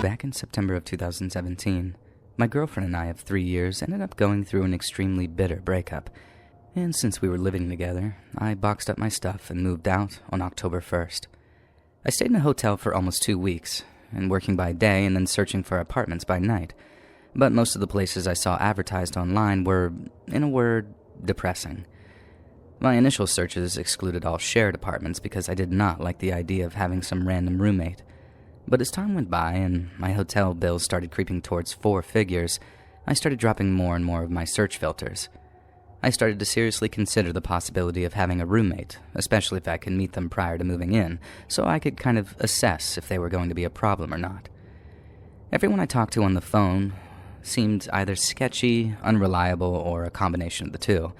Back in September of 2017, my girlfriend and I of 3 years ended up going through an extremely bitter breakup. And since we were living together, I boxed up my stuff and moved out on October 1st. I stayed in a hotel for almost 2 weeks, and working by day and then searching for apartments by night. But most of the places I saw advertised online were, in a word, depressing. My initial searches excluded all shared apartments because I did not like the idea of having some random roommate. But as time went by and my hotel bills started creeping towards 4 figures, I started dropping more and more of my search filters. I started to seriously consider the possibility of having a roommate, especially if I could meet them prior to moving in, so I could kind of assess if they were going to be a problem or not. Everyone I talked to on the phone seemed either sketchy, unreliable, or a combination of the two.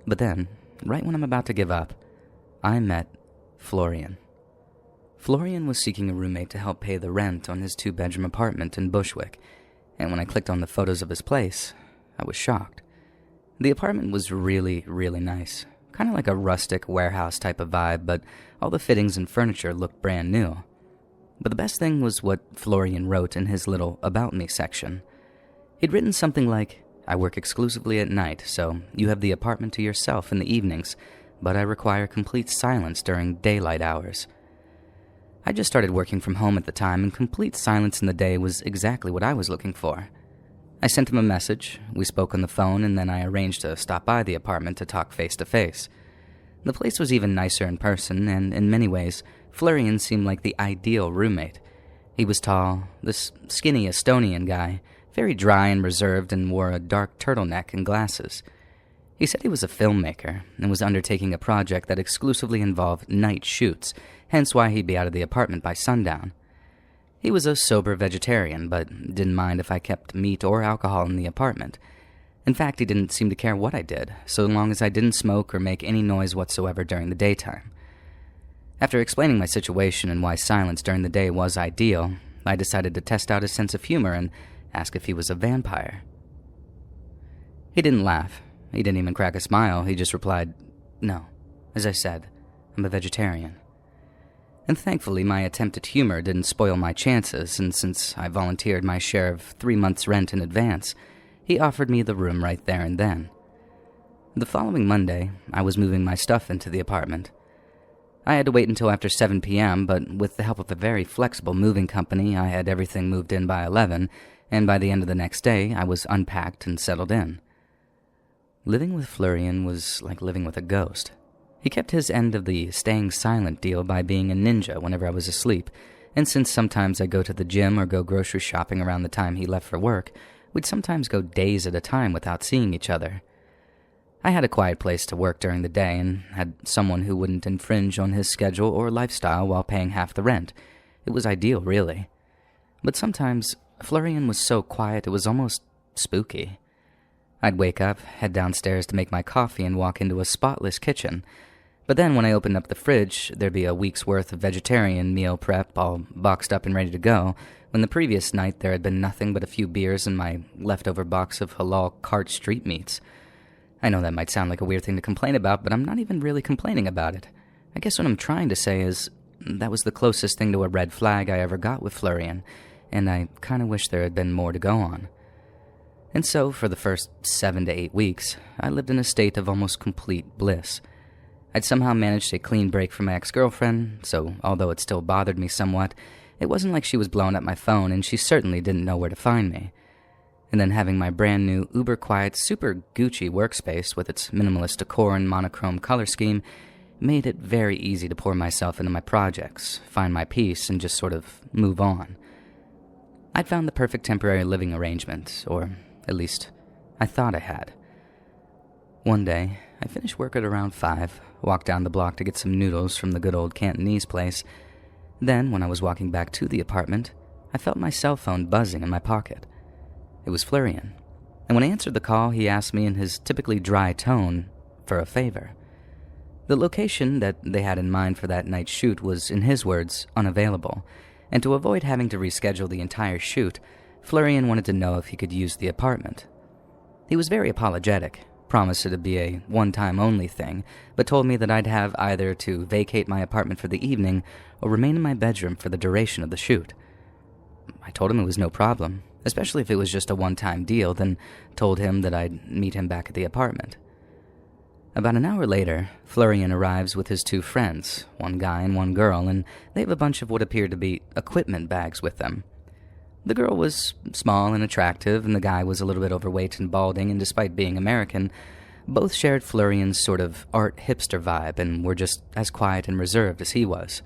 But then, right when I'm about to give up, I met Florian. Florian was seeking a roommate to help pay the rent on his 2-bedroom apartment in Bushwick, and when I clicked on the photos of his place, I was shocked. The apartment was really, really nice, kind of like a rustic warehouse type of vibe, but all the fittings and furniture looked brand new. But the best thing was what Florian wrote in his little About Me section. He'd written something like, "I work exclusively at night, so you have the apartment to yourself in the evenings, but I require complete silence during daylight hours." I just started working from home at the time, and complete silence in the day was exactly what I was looking for. I sent him a message, we spoke on the phone, and then I arranged to stop by the apartment to talk face-to-face. The place was even nicer in person, and in many ways, Florian seemed like the ideal roommate. He was tall, this skinny Estonian guy, very dry and reserved, and wore a dark turtleneck and glasses. He said he was a filmmaker and was undertaking a project that exclusively involved night shoots, hence why he'd be out of the apartment by sundown. He was a sober vegetarian, but didn't mind if I kept meat or alcohol in the apartment. In fact, he didn't seem to care what I did, so long as I didn't smoke or make any noise whatsoever during the daytime. After explaining my situation and why silence during the day was ideal, I decided to test out his sense of humor and ask if he was a vampire. He didn't laugh. He didn't even crack a smile. He just replied, "No. As I said, I'm a vegetarian." And thankfully, my attempt at humor didn't spoil my chances, and since I volunteered my share of 3 months' rent in advance, he offered me the room right there and then. The following Monday, I was moving my stuff into the apartment. I had to wait until after 7 p.m., but with the help of a very flexible moving company, I had everything moved in by 11, and by the end of the next day, I was unpacked and settled in. Living with Florian was like living with a ghost. He kept his end of the staying silent deal by being a ninja whenever I was asleep, and since sometimes I go to the gym or go grocery shopping around the time he left for work, we'd sometimes go days at a time without seeing each other. I had a quiet place to work during the day and had someone who wouldn't infringe on his schedule or lifestyle while paying half the rent. It was ideal, really. But sometimes, Florian was so quiet it was almost spooky. I'd wake up, head downstairs to make my coffee, and walk into a spotless kitchen. But then when I opened up the fridge, there'd be a week's worth of vegetarian meal prep all boxed up and ready to go, when the previous night there had been nothing but a few beers and my leftover box of halal cart street meats. I know that might sound like a weird thing to complain about, but I'm not even really complaining about it. I guess what I'm trying to say is that was the closest thing to a red flag I ever got with Florian, and I kind of wish there had been more to go on. And so, for the first 7 to 8 weeks, I lived in a state of almost complete bliss. I'd somehow managed a clean break from my ex-girlfriend, so although it still bothered me somewhat, it wasn't like she was blowing up my phone, and she certainly didn't know where to find me. And then having my brand new, uber-quiet, super Gucci workspace with its minimalist decor and monochrome color scheme made it very easy to pour myself into my projects, find my peace, and just sort of move on. I'd found the perfect temporary living arrangement, or at least I thought I had. One day, I finished work at around 5, walked down the block to get some noodles from the good old Cantonese place. Then, when I was walking back to the apartment, I felt my cell phone buzzing in my pocket. It was Florian, and when I answered the call, he asked me in his typically dry tone for a favor. The location that they had in mind for that night's shoot was, in his words, unavailable, and to avoid having to reschedule the entire shoot, Florian wanted to know if he could use the apartment. He was very apologetic, promised it would be a one-time only thing, but told me that I'd have either to vacate my apartment for the evening or remain in my bedroom for the duration of the shoot. I told him it was no problem, especially if it was just a one-time deal, then told him that I'd meet him back at the apartment. About an hour later, Florian arrives with his two friends, one guy and one girl, and they have a bunch of what appeared to be equipment bags with them. The girl was small and attractive, and the guy was a little bit overweight and balding, and despite being American, both shared Florian's sort of art hipster vibe and were just as quiet and reserved as he was.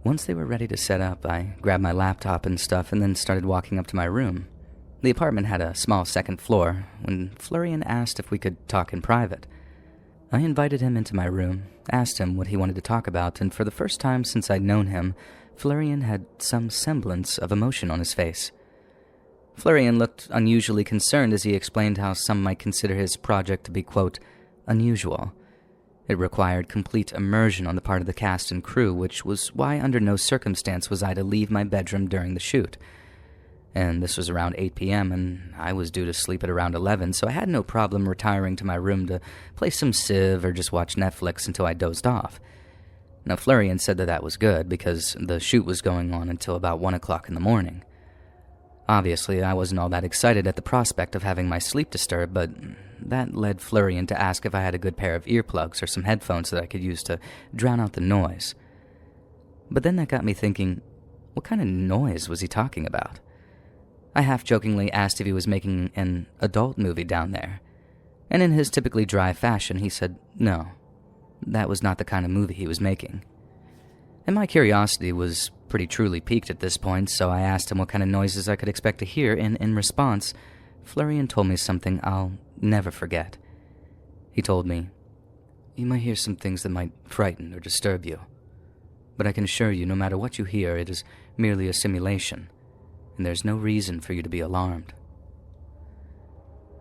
Once they were ready to set up, I grabbed my laptop and stuff and then started walking up to my room. The apartment had a small second floor when Florian asked if we could talk in private. I invited him into my room, asked him what he wanted to talk about, and for the first time since I'd known him, Florian had some semblance of emotion on his face. Florian looked unusually concerned as he explained how some might consider his project to be, quote, unusual. It required complete immersion on the part of the cast and crew, which was why under no circumstance was I to leave my bedroom during the shoot. And this was around 8 p.m., and I was due to sleep at around 11, so I had no problem retiring to my room to play some Civ or just watch Netflix until I dozed off. Now, Florian said that was good, because the shoot was going on until about 1 o'clock in the morning. Obviously, I wasn't all that excited at the prospect of having my sleep disturbed, but that led Florian to ask if I had a good pair of earplugs or some headphones that I could use to drown out the noise. But then that got me thinking, what kind of noise was he talking about? I half-jokingly asked if he was making an adult movie down there, and in his typically dry fashion, he said no, that was not the kind of movie he was making. And my curiosity was pretty truly piqued at this point, so I asked him what kind of noises I could expect to hear, and in response, Florian told me something I'll never forget. He told me, "You might hear some things that might frighten or disturb you, but I can assure you no matter what you hear, it is merely a simulation, and there's no reason for you to be alarmed."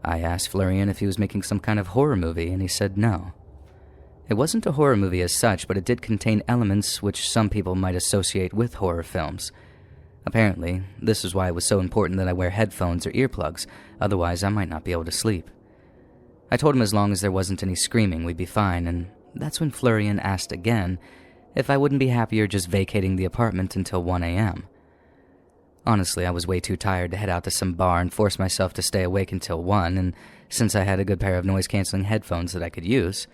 I asked Florian if he was making some kind of horror movie, and he said no. It wasn't a horror movie as such, but it did contain elements which some people might associate with horror films. Apparently, this is why it was so important that I wear headphones or earplugs, otherwise I might not be able to sleep. I told him as long as there wasn't any screaming, we'd be fine, and that's when Florian asked again if I wouldn't be happier just vacating the apartment until 1 a.m. Honestly, I was way too tired to head out to some bar and force myself to stay awake until 1, and since I had a good pair of noise-canceling headphones that I could use,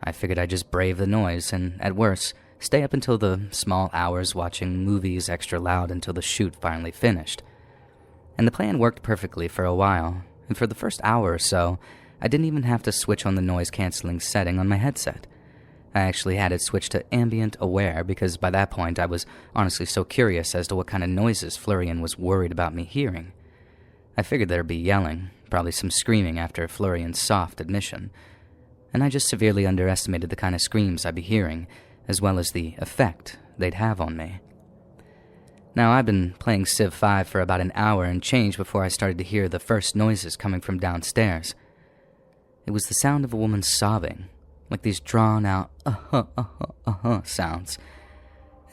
I figured I'd just brave the noise and, at worst, stay up until the small hours watching movies extra loud until the shoot finally finished. And the plan worked perfectly for a while, and for the first hour or so, I didn't even have to switch on the noise-canceling setting on my headset. I actually had it switched to ambient aware because by that point I was honestly so curious as to what kind of noises Florian was worried about me hearing. I figured there'd be yelling, probably some screaming after Florian's soft admission, and I just severely underestimated the kind of screams I'd be hearing, as well as the effect they'd have on me. Now, I'd been playing Civ 5 for about an hour and change before I started to hear the first noises coming from downstairs. It was the sound of a woman sobbing, like these drawn-out sounds.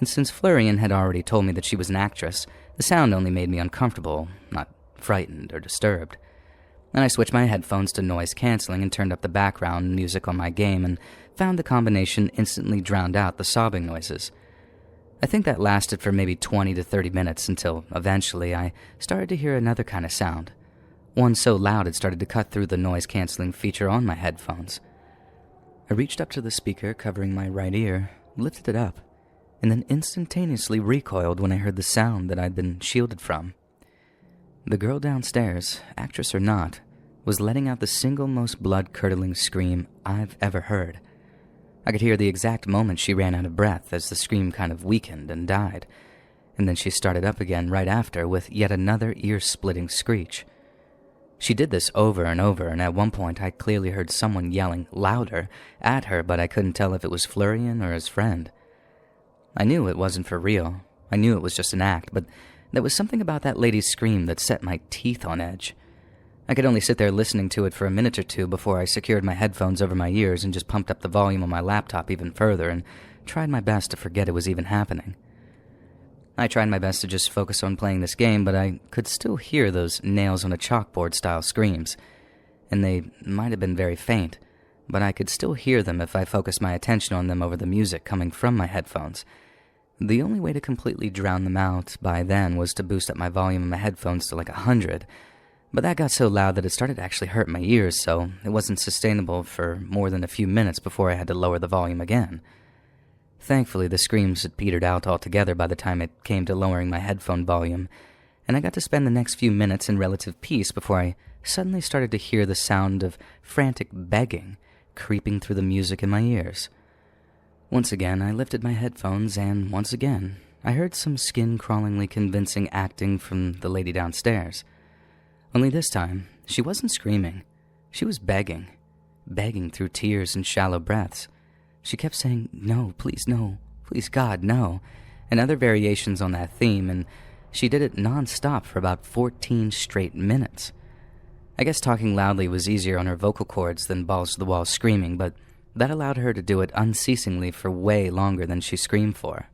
And since Florian had already told me that she was an actress, the sound only made me uncomfortable, not frightened or disturbed. And I switched my headphones to noise canceling and turned up the background music on my game and found the combination instantly drowned out the sobbing noises. I think that lasted for maybe 20 to 30 minutes until eventually I started to hear another kind of sound, one so loud it started to cut through the noise canceling feature on my headphones. I reached up to the speaker covering my right ear, lifted it up, and then instantaneously recoiled when I heard the sound that I'd been shielded from. The girl downstairs, actress or not, was letting out the single most blood-curdling scream I've ever heard. I could hear the exact moment she ran out of breath as the scream kind of weakened and died, and then she started up again right after with yet another ear-splitting screech. She did this over and over, and at one point I clearly heard someone yelling louder at her, but I couldn't tell if it was Florian or his friend. I knew it wasn't for real. I knew it was just an act, but there was something about that lady's scream that set my teeth on edge. I could only sit there listening to it for a minute or two before I secured my headphones over my ears and just pumped up the volume on my laptop even further and tried my best to forget it was even happening. I tried my best to just focus on playing this game, but I could still hear those nails-on-a-chalkboard style screams, and they might have been very faint, but I could still hear them if I focused my attention on them over the music coming from my headphones. The only way to completely drown them out by then was to boost up my volume in my headphones to like 100, but that got so loud that it started to actually hurt my ears, so it wasn't sustainable for more than a few minutes before I had to lower the volume again. Thankfully, the screams had petered out altogether by the time it came to lowering my headphone volume, and I got to spend the next few minutes in relative peace before I suddenly started to hear the sound of frantic begging creeping through the music in my ears. Once again, I lifted my headphones, and once again, I heard some skin-crawlingly convincing acting from the lady downstairs. Only this time, she wasn't screaming. She was begging through tears and shallow breaths. She kept saying, "No, please, no, please, God, no," and other variations on that theme, and she did it non-stop for about 14 straight minutes. I guess talking loudly was easier on her vocal cords than balls-to-the-wall screaming, but that allowed her to do it unceasingly for way longer than she screamed for.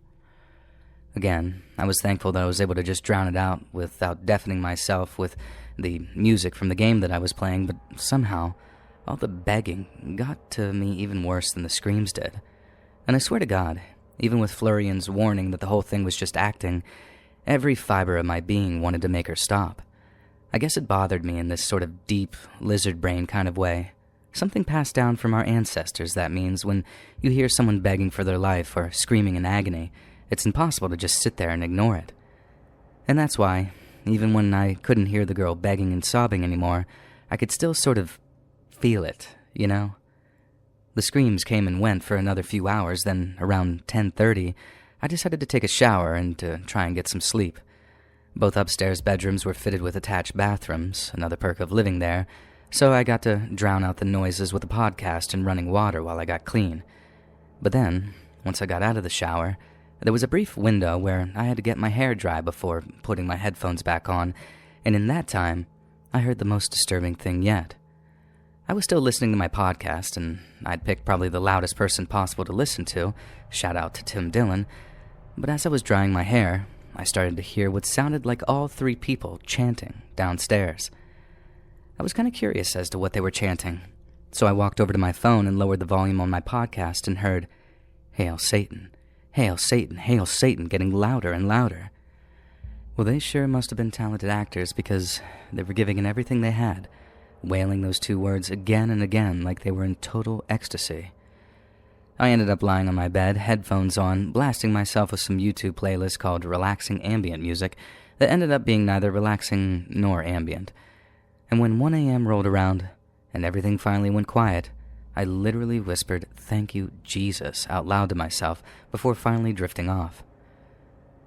Again, I was thankful that I was able to just drown it out without deafening myself with the music from the game that I was playing, but somehow, all the begging got to me even worse than the screams did. And I swear to God, even with Florian's warning that the whole thing was just acting, every fiber of my being wanted to make her stop. I guess it bothered me in this sort of deep, lizard brain kind of way. Something passed down from our ancestors, that means when you hear someone begging for their life or screaming in agony, it's impossible to just sit there and ignore it. And that's why, even when I couldn't hear the girl begging and sobbing anymore, I could still sort of feel it, you know? The screams came and went for another few hours, then around 10:30, I decided to take a shower and to try and get some sleep. Both upstairs bedrooms were fitted with attached bathrooms, another perk of living there, so I got to drown out the noises with a podcast and running water while I got clean. But then, once I got out of the shower, there was a brief window where I had to get my hair dry before putting my headphones back on, and in that time, I heard the most disturbing thing yet. I was still listening to my podcast, and I'd picked probably the loudest person possible to listen to, shout out to Tim Dillon, but as I was drying my hair, I started to hear what sounded like all three people chanting downstairs. I was kind of curious as to what they were chanting, so I walked over to my phone and lowered the volume on my podcast and heard, "Hail Satan, hail Satan, hail Satan," getting louder and louder. Well, they sure must have been talented actors because they were giving it everything they had, wailing those two words again and again like they were in total ecstasy. I ended up lying on my bed, headphones on, blasting myself with some YouTube playlist called Relaxing Ambient Music that ended up being neither relaxing nor ambient. And when 1 a.m. rolled around and everything finally went quiet, I literally whispered, "Thank you, Jesus," out loud to myself before finally drifting off.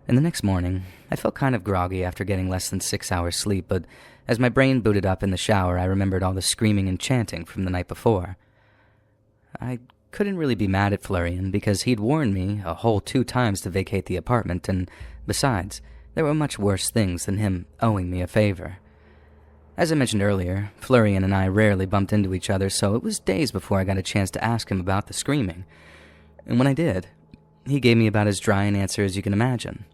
And the next morning, I felt kind of groggy after getting less than 6 hours sleep, but as my brain booted up in the shower, I remembered all the screaming and chanting from the night before. I couldn't really be mad at Florian because he'd warned me a whole 2 times to vacate the apartment, and besides, there were much worse things than him owing me a favor. As I mentioned earlier, Florian and I rarely bumped into each other, so it was days before I got a chance to ask him about the screaming. And when I did, he gave me about as dry an answer as you can imagine.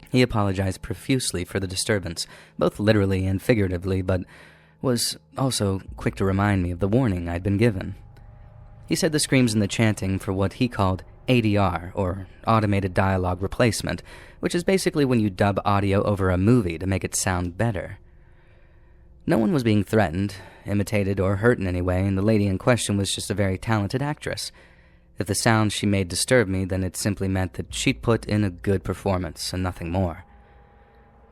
He apologized profusely for the disturbance, both literally and figuratively, but was also quick to remind me of the warning I'd been given. He said the screams and the chanting for what he called ADR, or Automated Dialogue Replacement, which is basically when you dub audio over a movie to make it sound better. No one was being threatened, imitated, or hurt in any way, and the lady in question was just a very talented actress. If the sounds she made disturbed me, then it simply meant that she'd put in a good performance and nothing more.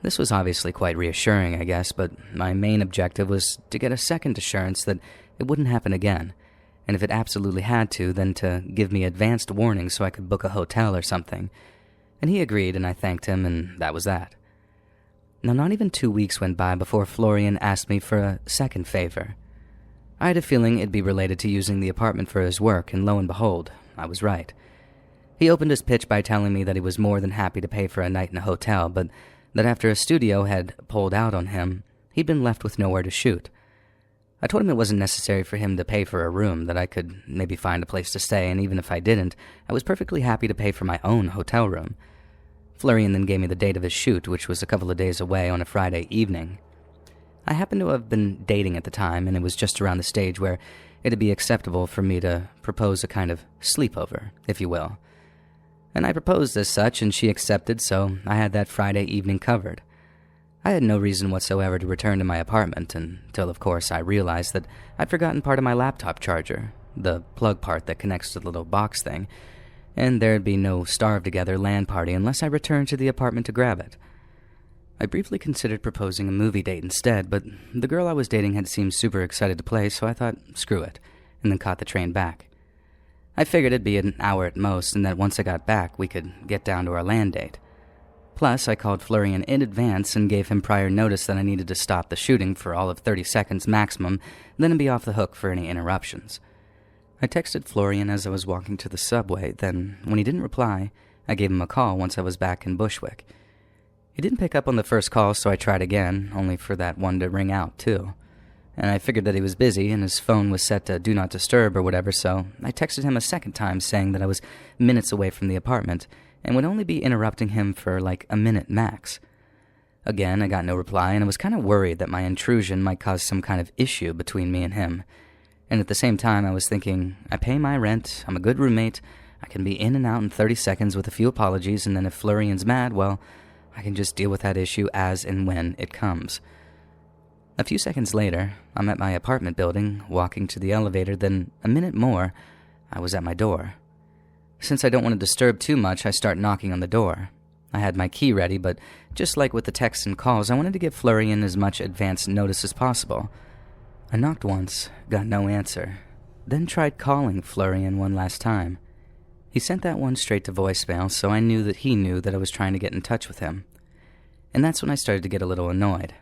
This was obviously quite reassuring, I guess, but my main objective was to get a second assurance that it wouldn't happen again, and if it absolutely had to, then to give me advanced warning so I could book a hotel or something. And he agreed, and I thanked him, and that was that. Now, not even 2 weeks went by before Florian asked me for a second favor. I had a feeling it'd be related to using the apartment for his work, and lo and behold, I was right. He opened his pitch by telling me that he was more than happy to pay for a night in a hotel, but that after a studio had pulled out on him, he'd been left with nowhere to shoot. I told him it wasn't necessary for him to pay for a room, that I could maybe find a place to stay, and even if I didn't, I was perfectly happy to pay for my own hotel room. Florian then gave me the date of his shoot, which was a couple of days away on a Friday evening. I happened to have been dating at the time, and it was just around the stage where it'd be acceptable for me to propose a kind of sleepover, if you will. And I proposed as such, and she accepted, so I had that Friday evening covered. I had no reason whatsoever to return to my apartment until, of course, I realized that I'd forgotten part of my laptop charger, the plug part that connects to the little box thing, and there'd be no starve-together LAN party unless I returned to the apartment to grab it. I briefly considered proposing a movie date instead, but the girl I was dating had seemed super excited to play, so I thought, screw it, and then caught the train back. I figured it'd be an hour at most, and that once I got back, we could get down to our LAN date. Plus, I called Florian in advance and gave him prior notice that I needed to stop the shooting for all of 30 seconds maximum, then be off the hook for any interruptions. I texted Florian as I was walking to the subway, then, when he didn't reply, I gave him a call once I was back in Bushwick. He didn't pick up on the first call, so I tried again, only for that one to ring out, too. And I figured that he was busy, and his phone was set to Do Not Disturb or whatever, so I texted him a second time saying that I was minutes away from the apartment, and would only be interrupting him for like a minute max. Again, I got no reply, and I was kind of worried that my intrusion might cause some kind of issue between me and him. And at the same time, I was thinking, I pay my rent, I'm a good roommate, I can be in and out in 30 seconds with a few apologies, and then if Florian's mad, well, I can just deal with that issue as and when it comes. A few seconds later, I'm at my apartment building, walking to the elevator, then a minute more, I was at my door. Since I don't want to disturb too much, I start knocking on the door. I had my key ready, but just like with the texts and calls, I wanted to give Florian as much advance notice as possible. I knocked once, got no answer, then tried calling Florian one last time. He sent that one straight to voicemail, so I knew that he knew that I was trying to get in touch with him. And that's when I started to get a little annoyed.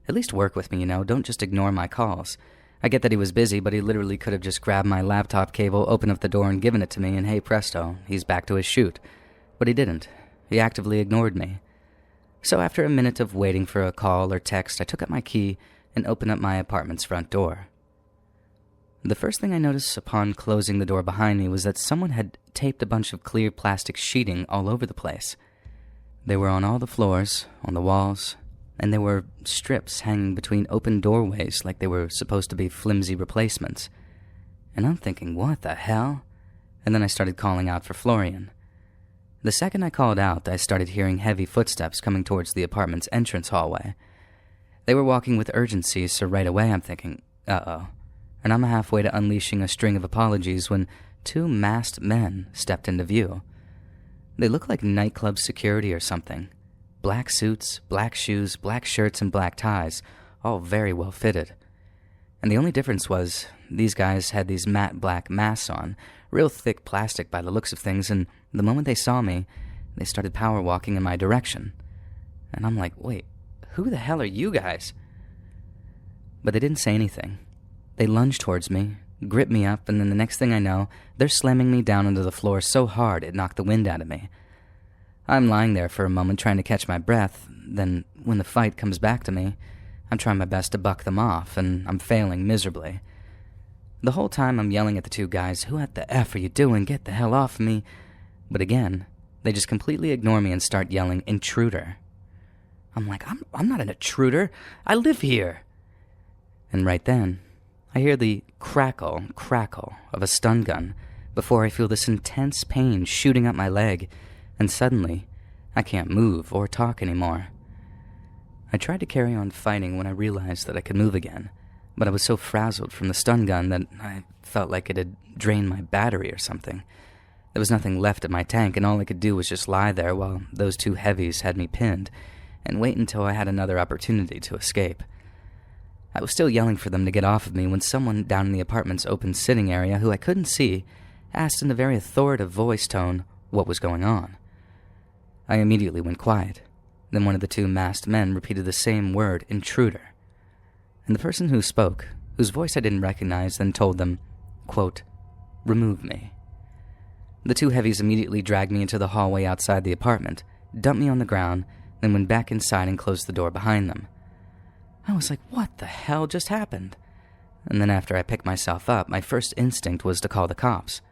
At least work with me, don't just ignore my calls. I get that he was busy, but he literally could have just grabbed my laptop cable, opened up the door, and given it to me, and hey presto, he's back to his shoot. But he didn't. He actively ignored me. So after a minute of waiting for a call or text, I took out my key and opened up my apartment's front door. The first thing I noticed upon closing the door behind me was that someone had taped a bunch of clear plastic sheeting all over the place. They were on all the floors, on the walls, and there were strips hanging between open doorways like they were supposed to be flimsy replacements. And I'm thinking, what the hell? And then I started calling out for Florian. The second I called out, I started hearing heavy footsteps coming towards the apartment's entrance hallway. They were walking with urgency, so right away I'm thinking, uh-oh. And I'm halfway to unleashing a string of apologies when 2 masked men stepped into view. They looked like nightclub security or something. Black suits, black shoes, black shirts, and black ties, all very well fitted. And the only difference was, these guys had these matte black masks on, real thick plastic by the looks of things, and the moment they saw me, they started power walking in my direction. And I'm like, wait, who the hell are you guys? But they didn't say anything. They lunged towards me, gripped me up, and then the next thing I know, they're slamming me down onto the floor so hard it knocked the wind out of me. I'm lying there for a moment trying to catch my breath, then when the fight comes back to me, I'm trying my best to buck them off, and I'm failing miserably. The whole time I'm yelling at the 2 guys, who at the F are you doing? Get the hell off me. But again, they just completely ignore me and start yelling, intruder. I'm like, I'm not an intruder. I live here. And right then, I hear the crackle of a stun gun before I feel this intense pain shooting up my leg, and suddenly, I can't move or talk anymore. I tried to carry on fighting when I realized that I could move again, but I was so frazzled from the stun gun that I felt like it had drained my battery or something. There was nothing left in my tank, and all I could do was just lie there while those 2 heavies had me pinned, and wait until I had another opportunity to escape. I was still yelling for them to get off of me when someone down in the apartment's open sitting area, who I couldn't see, asked in a very authoritative voice tone what was going on. I immediately went quiet. Then one of the 2 masked men repeated the same word, intruder. And the person who spoke, whose voice I didn't recognize, then told them, quote, remove me. The 2 heavies immediately dragged me into the hallway outside the apartment, dumped me on the ground, then went back inside and closed the door behind them. I was like, what the hell just happened? And then after I picked myself up, my first instinct was to call the cops.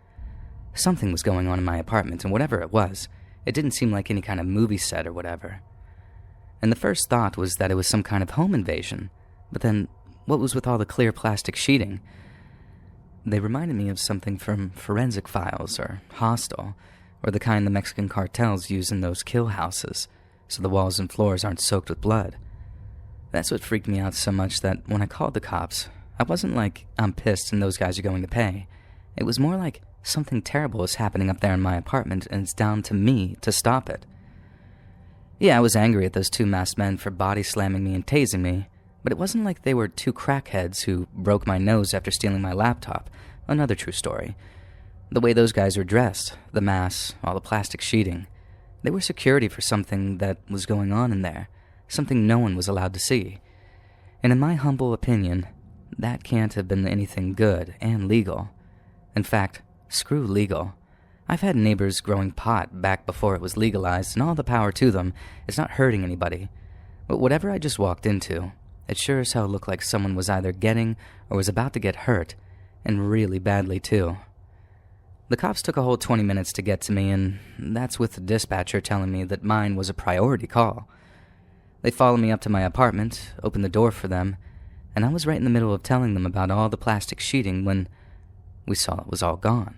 Something was going on in my apartment, and whatever it was, it didn't seem like any kind of movie set or whatever. And the first thought was that it was some kind of home invasion, but then what was with all the clear plastic sheeting? They reminded me of something from Forensic Files or Hostel, or the kind the Mexican cartels use in those kill houses, so the walls and floors aren't soaked with blood. That's what freaked me out so much that when I called the cops, I wasn't like, I'm pissed and those guys are going to pay. It was more like, something terrible is happening up there in my apartment and it's down to me to stop it. Yeah, I was angry at those two masked men for body slamming me and tasing me, but it wasn't like they were two crackheads who broke my nose after stealing my laptop. Another true story. The way those guys were dressed, the masks, all the plastic sheeting, they were security for something that was going on in there, something no one was allowed to see. And in my humble opinion, that can't have been anything good and legal. In fact, screw legal. I've had neighbors growing pot back before it was legalized, and all the power to them. It's not hurting anybody. But whatever I just walked into, it sure as hell looked like someone was either getting or was about to get hurt, and really badly too. The cops took a whole 20 minutes to get to me, and that's with the dispatcher telling me that mine was a priority call. They followed me up to my apartment, opened the door for them, and I was right in the middle of telling them about all the plastic sheeting when we saw it was all gone.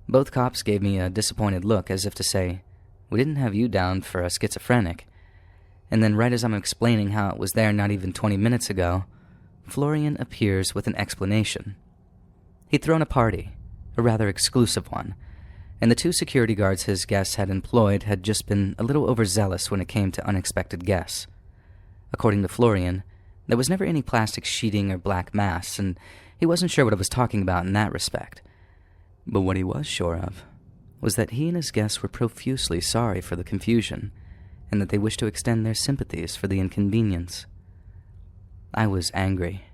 Both cops gave me a disappointed look as if to say, "We didn't have you down for a schizophrenic." And then right as I'm explaining how it was there not even 20 minutes ago, Florian appears with an explanation. He'd thrown a party, a rather exclusive one, and the two security guards his guests had employed had just been a little overzealous when it came to unexpected guests. According to Florian, there was never any plastic sheeting or black masks, and he wasn't sure what I was talking about in that respect. But what he was sure of was that he and his guests were profusely sorry for the confusion, and that they wished to extend their sympathies for the inconvenience. I was angry.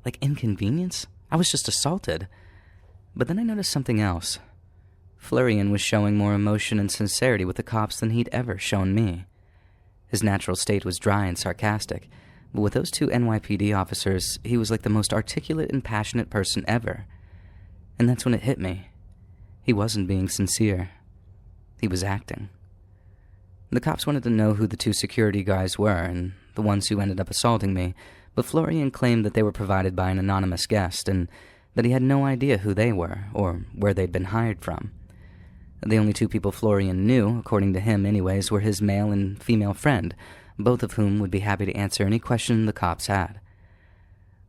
Like inconvenience? I was just assaulted. But then I noticed something else. Florian was showing more emotion and sincerity with the cops than he'd ever shown me. His natural state was dry and sarcastic, but with those two NYPD officers, he was like the most articulate and passionate person ever. And that's when it hit me. He wasn't being sincere. He was acting. The cops wanted to know who the two security guys were and the ones who ended up assaulting me, but Florian claimed that they were provided by an anonymous guest and that he had no idea who they were or where they'd been hired from. The only two people Florian knew, according to him anyways, were his male and female friend, both of whom would be happy to answer any question the cops had.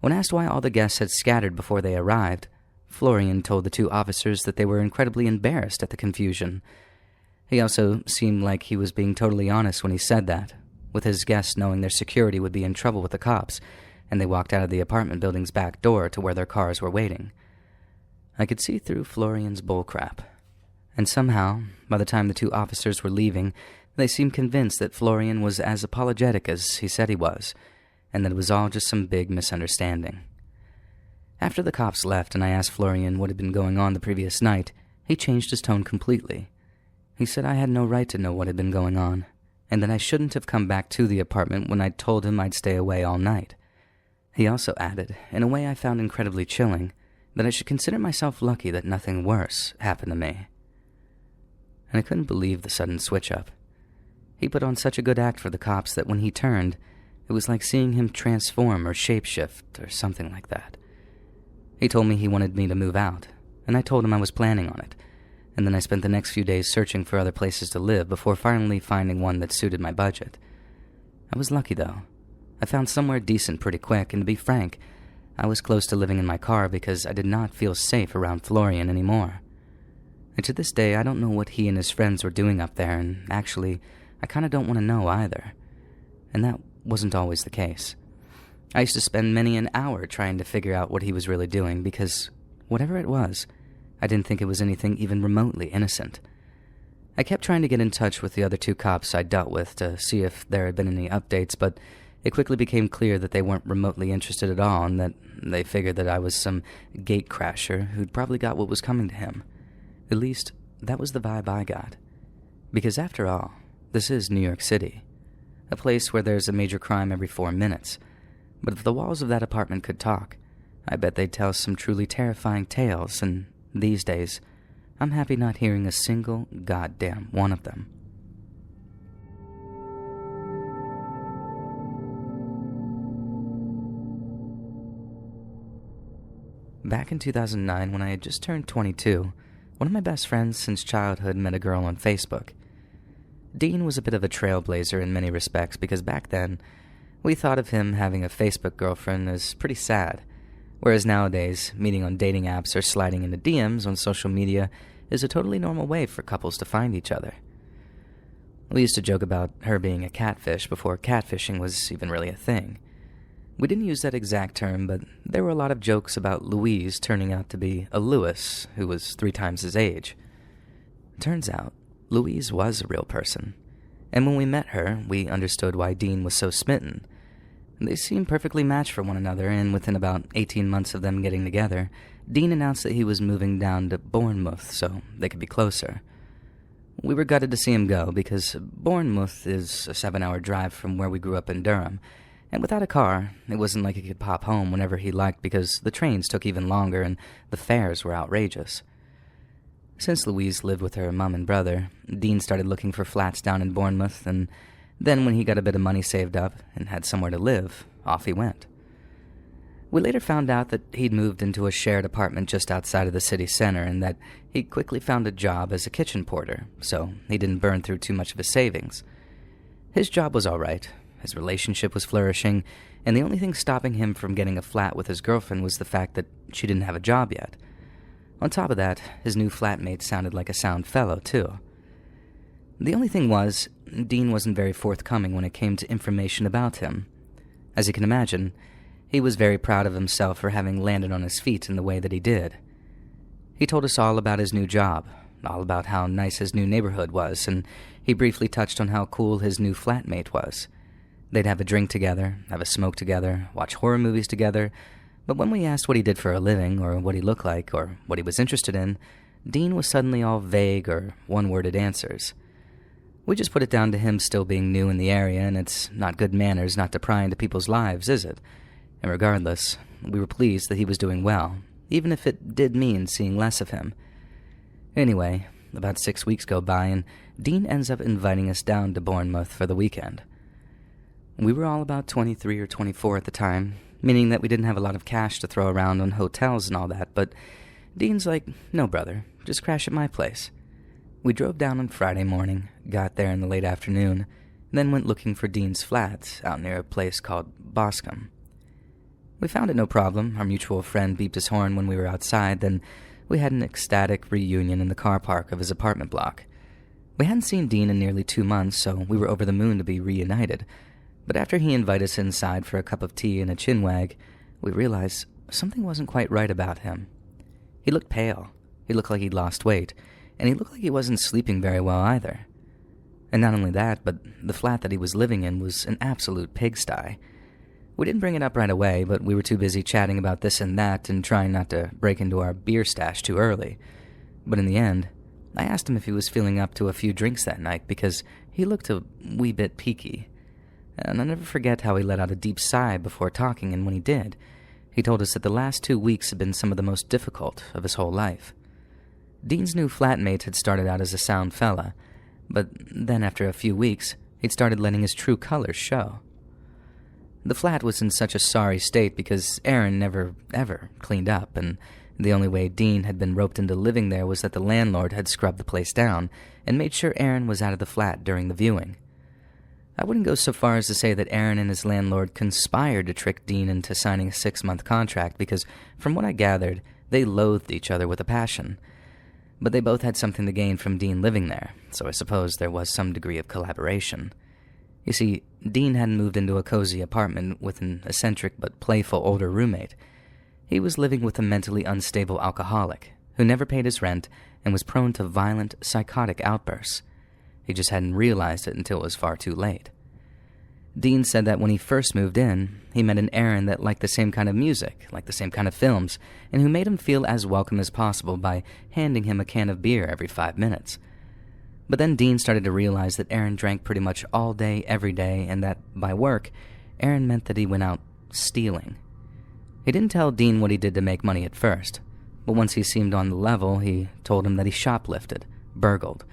When asked why all the guests had scattered before they arrived, Florian told the two officers that they were incredibly embarrassed at the confusion. He also seemed like he was being totally honest when he said that, with his guests knowing their security would be in trouble with the cops, and they walked out of the apartment building's back door to where their cars were waiting. I could see through Florian's bullcrap, and somehow, by the time the two officers were leaving, they seemed convinced that Florian was as apologetic as he said he was, and that it was all just some big misunderstanding. After the cops left and I asked Florian what had been going on the previous night, he changed his tone completely. He said I had no right to know what had been going on, and that I shouldn't have come back to the apartment when I'd told him I'd stay away all night. He also added, in a way I found incredibly chilling, that I should consider myself lucky that nothing worse happened to me. And I couldn't believe the sudden switch-up. He put on such a good act for the cops that when he turned, it was like seeing him transform or shapeshift or something like that. He told me he wanted me to move out, and I told him I was planning on it, and then I spent the next few days searching for other places to live before finally finding one that suited my budget. I was lucky, though. I found somewhere decent pretty quick, and to be frank, I was close to living in my car because I did not feel safe around Florian anymore. And to this day, I don't know what he and his friends were doing up there, and actually, I kind of don't want to know either. And that wasn't always the case. I used to spend many an hour trying to figure out what he was really doing because, whatever it was, I didn't think it was anything even remotely innocent. I kept trying to get in touch with the other two cops I dealt with to see if there had been any updates, but it quickly became clear that they weren't remotely interested at all and that they figured that I was some gatecrasher who'd probably got what was coming to him. At least, that was the vibe I got. Because after all, this is New York City, a place where there's a major crime every 4 minutes. But if the walls of that apartment could talk, I bet they'd tell some truly terrifying tales, and these days, I'm happy not hearing a single goddamn one of them. Back in 2009, when I had just turned 22, One of my best friends since childhood met a girl on Facebook. Dean was a bit of a trailblazer in many respects because back then, we thought of him having a Facebook girlfriend as pretty sad, whereas nowadays, meeting on dating apps or sliding into DMs on social media is a totally normal way for couples to find each other. We used to joke about her being a catfish before catfishing was even really a thing. We didn't use that exact term, but there were a lot of jokes about Louise turning out to be a Lewis who was 3 times his age. Turns out, Louise was a real person, and when we met her, we understood why Dean was so smitten. They seemed perfectly matched for one another, and within about 18 months of them getting together, Dean announced that he was moving down to Bournemouth so they could be closer. We were gutted to see him go because Bournemouth is a 7-hour drive from where we grew up in Durham, and without a car, it wasn't like he could pop home whenever he liked because the trains took even longer and the fares were outrageous. Since Louise lived with her mom and brother, Dean started looking for flats down in Bournemouth, and then when he got a bit of money saved up and had somewhere to live, off he went. We later found out that he'd moved into a shared apartment just outside of the city center and that he quickly found a job as a kitchen porter, so he didn't burn through too much of his savings. His job was all right. His relationship was flourishing, and the only thing stopping him from getting a flat with his girlfriend was the fact that she didn't have a job yet. On top of that, his new flatmate sounded like a sound fellow, too. The only thing was, Dean wasn't very forthcoming when it came to information about him. As you can imagine, he was very proud of himself for having landed on his feet in the way that he did. He told us all about his new job, all about how nice his new neighborhood was, and he briefly touched on how cool his new flatmate was. They'd have a drink together, have a smoke together, watch horror movies together, but when we asked what he did for a living, or what he looked like, or what he was interested in, Dean was suddenly all vague or one-worded answers. We just put it down to him still being new in the area, and it's not good manners not to pry into people's lives, is it? And regardless, we were pleased that he was doing well, even if it did mean seeing less of him. Anyway, about 6 weeks go by, and Dean ends up inviting us down to Bournemouth for the weekend. We were all about 23 or 24 at the time, meaning that we didn't have a lot of cash to throw around on hotels and all that, but Dean's like, "No, brother, just crash at my place." We drove down on Friday morning, got there in the late afternoon, then went looking for Dean's flat out near a place called Boscombe. We found it no problem. Our mutual friend beeped his horn when we were outside, then we had an ecstatic reunion in the car park of his apartment block. We hadn't seen Dean in nearly 2 months, so we were over the moon to be reunited. But after he invited us inside for a cup of tea and a chinwag, we realized something wasn't quite right about him. He looked pale, he looked like he'd lost weight, and he looked like he wasn't sleeping very well either. And not only that, but the flat that he was living in was an absolute pigsty. We didn't bring it up right away, but we were too busy chatting about this and that and trying not to break into our beer stash too early. But in the end, I asked him if he was feeling up to a few drinks that night because he looked a wee bit peaky. And I'll never forget how he let out a deep sigh before talking, and when he did, he told us that the last 2 weeks had been some of the most difficult of his whole life. Dean's new flatmate had started out as a sound fella, but then after a few weeks, he'd started letting his true colors show. The flat was in such a sorry state because Aaron never, ever cleaned up, and the only way Dean had been roped into living there was that the landlord had scrubbed the place down and made sure Aaron was out of the flat during the viewing. I wouldn't go so far as to say that Aaron and his landlord conspired to trick Dean into signing a 6-month contract because, from what I gathered, they loathed each other with a passion. But they both had something to gain from Dean living there, so I suppose there was some degree of collaboration. You see, Dean hadn't moved into a cozy apartment with an eccentric but playful older roommate. He was living with a mentally unstable alcoholic who never paid his rent and was prone to violent, psychotic outbursts. He just hadn't realized it until it was far too late. Dean said that when he first moved in, he met an Aaron that liked the same kind of music, liked the same kind of films, and who made him feel as welcome as possible by handing him a can of beer every 5 minutes. But then Dean started to realize that Aaron drank pretty much all day, every day, and that, by work, Aaron meant that he went out stealing. He didn't tell Dean what he did to make money at first, but once he seemed on the level, he told him that he shoplifted, burgled,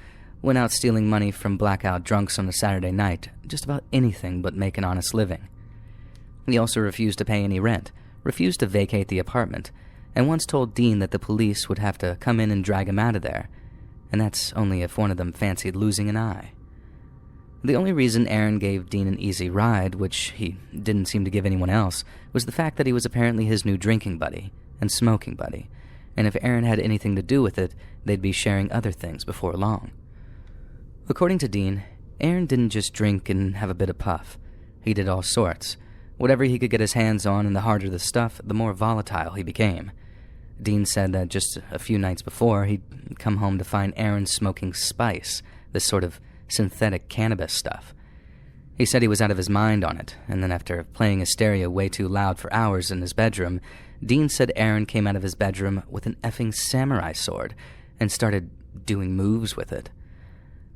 went out stealing money from blackout drunks on a Saturday night, just about anything but make an honest living. He also refused to pay any rent, refused to vacate the apartment, and once told Dean that the police would have to come in and drag him out of there, and that's only if one of them fancied losing an eye. The only reason Aaron gave Dean an easy ride, which he didn't seem to give anyone else, was the fact that he was apparently his new drinking buddy and smoking buddy, and if Aaron had anything to do with it, they'd be sharing other things before long. According to Dean, Aaron didn't just drink and have a bit of puff. He did all sorts. Whatever he could get his hands on, and the harder the stuff, the more volatile he became. Dean said that just a few nights before, he'd come home to find Aaron smoking spice, this sort of synthetic cannabis stuff. He said he was out of his mind on it, and then after playing his stereo way too loud for hours in his bedroom, Dean said Aaron came out of his bedroom with an effing samurai sword and started doing moves with it.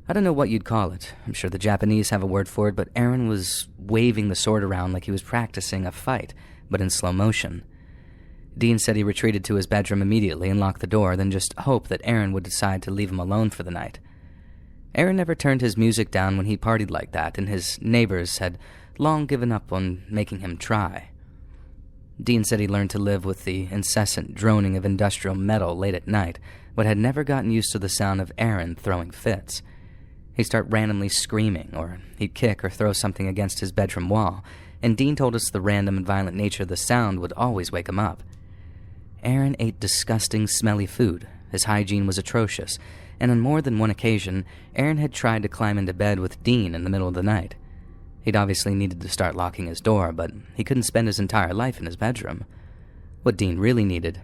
I don't know what you'd call it. I'm sure the Japanese have a word for it, but Aaron was waving the sword around like he was practicing a fight, but in slow motion. Dean said he retreated to his bedroom immediately and locked the door, then just hoped that Aaron would decide to leave him alone for the night. Aaron never turned his music down when he partied like that, and his neighbors had long given up on making him try. Dean said he learned to live with the incessant droning of industrial metal late at night, but had never gotten used to the sound of Aaron throwing fits. He'd start randomly screaming, or he'd kick or throw something against his bedroom wall, and Dean told us the random and violent nature of the sound would always wake him up. Aaron ate disgusting, smelly food. His hygiene was atrocious, and on more than one occasion, Aaron had tried to climb into bed with Dean in the middle of the night. He'd obviously needed to start locking his door, but he couldn't spend his entire life in his bedroom. What Dean really needed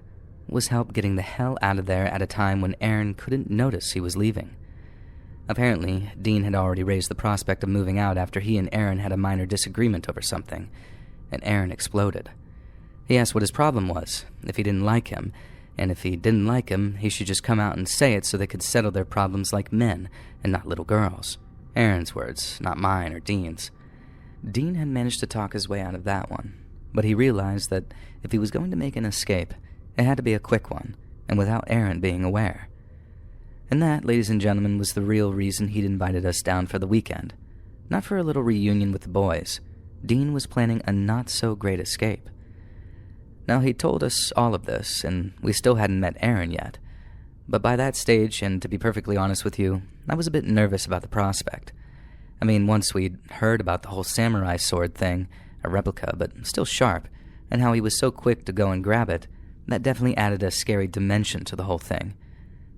was help getting the hell out of there at a time when Aaron couldn't notice he was leaving. Apparently, Dean had already raised the prospect of moving out after he and Aaron had a minor disagreement over something, and Aaron exploded. He asked what his problem was, if he didn't like him, and if he didn't like him, he should just come out and say it so they could settle their problems like men and not little girls. Aaron's words, not mine or Dean's. Dean had managed to talk his way out of that one, but he realized that if he was going to make an escape, it had to be a quick one, and without Aaron being aware. And that, ladies and gentlemen, was the real reason he'd invited us down for the weekend. Not for a little reunion with the boys. Dean was planning a not-so-great escape. Now, he'd told us all of this, and we still hadn't met Aaron yet. But by that stage, and to be perfectly honest with you, I was a bit nervous about the prospect. I mean, once we'd heard about the whole samurai sword thing, a replica, but still sharp, and how he was so quick to go and grab it, that definitely added a scary dimension to the whole thing.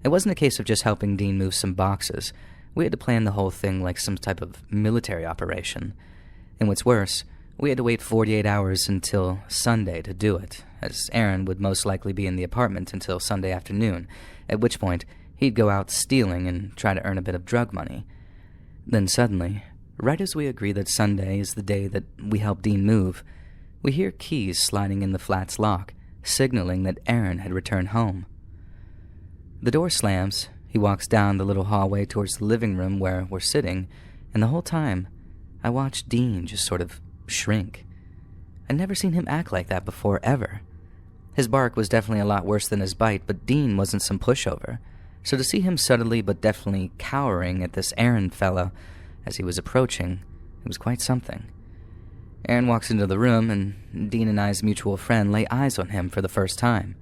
It wasn't a case of just helping Dean move some boxes. We had to plan the whole thing like some type of military operation. And what's worse, we had to wait 48 hours until Sunday to do it, as Aaron would most likely be in the apartment until Sunday afternoon, at which point he'd go out stealing and try to earn a bit of drug money. Then suddenly, right as we agree that Sunday is the day that we help Dean move, we hear keys sliding in the flat's lock, signaling that Aaron had returned home. The door slams, he walks down the little hallway towards the living room where we're sitting, and the whole time, I watched Dean just sort of shrink. I'd never seen him act like that before, ever. His bark was definitely a lot worse than his bite, but Dean wasn't some pushover. So to see him subtly but definitely cowering at this Aaron fella as he was approaching, it was quite something. Aaron walks into the room, and Dean and I's mutual friend lay eyes on him for the first time.